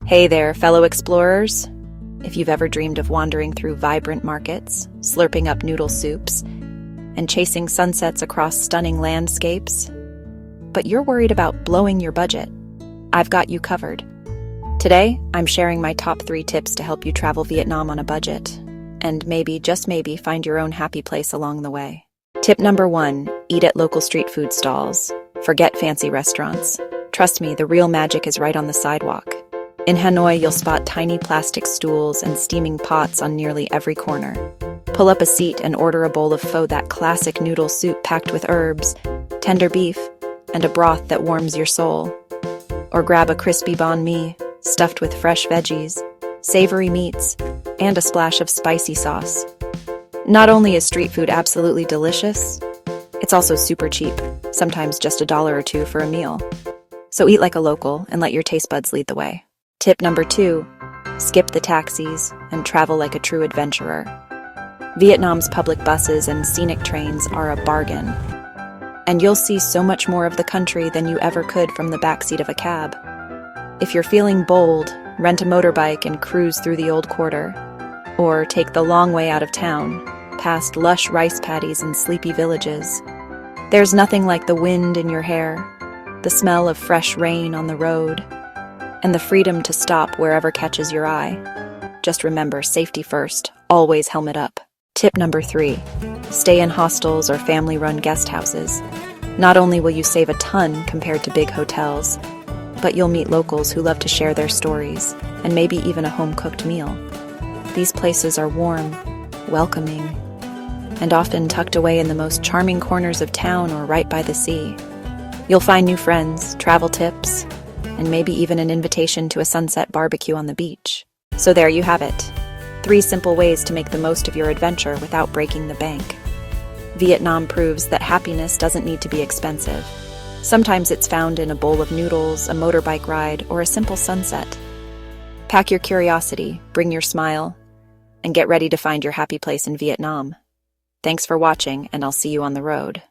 Hey there, fellow explorers. If you've ever dreamed of wandering through vibrant markets, slurping up noodle soups, and chasing sunsets across stunning landscapes, but you're worried about blowing your budget, I've got you covered. Today, I'm sharing my top 3 tips to help you travel Vietnam on a budget, and maybe, just maybe, find your own happy place along the way. Tip number 1, eat at local street food stalls. Forget fancy restaurants. Trust me, the real magic is right on the sidewalk. In Hanoi, you'll spot tiny plastic stools and steaming pots on nearly every corner. Pull up a seat and order a bowl of pho, that classic noodle soup packed with herbs, tender beef, and a broth that warms your soul. Or grab a crispy banh mi, stuffed with fresh veggies, savory meats, and a splash of spicy sauce. Not only is street food absolutely delicious, it's also super cheap, sometimes just $1 or $2 for a meal. So eat like a local and let your taste buds lead the way. Tip number 2, skip the taxis and travel like a true adventurer. Vietnam's public buses and scenic trains are a bargain, and you'll see so much more of the country than you ever could from the backseat of a cab. If you're feeling bold, rent a motorbike and cruise through the old quarter, or take the long way out of town, past lush rice paddies and sleepy villages. There's nothing like the wind in your hair, the smell of fresh rain on the road, and the freedom to stop wherever catches your eye. Just remember, safety first, always helmet up. Tip number 3, stay in hostels or family-run guest houses. Not only will you save a ton compared to big hotels, but you'll meet locals who love to share their stories, and maybe even a home-cooked meal. These places are warm, welcoming, and often tucked away in the most charming corners of town or right by the sea. You'll find new friends, travel tips, and maybe even an invitation to a sunset barbecue on the beach. So there you have it. 3 simple ways to make the most of your adventure without breaking the bank. Vietnam proves that happiness doesn't need to be expensive. Sometimes it's found in a bowl of noodles, a motorbike ride, or a simple sunset. Pack your curiosity, bring your smile, and get ready to find your happy place in Vietnam. Thanks for watching, and I'll see you on the road.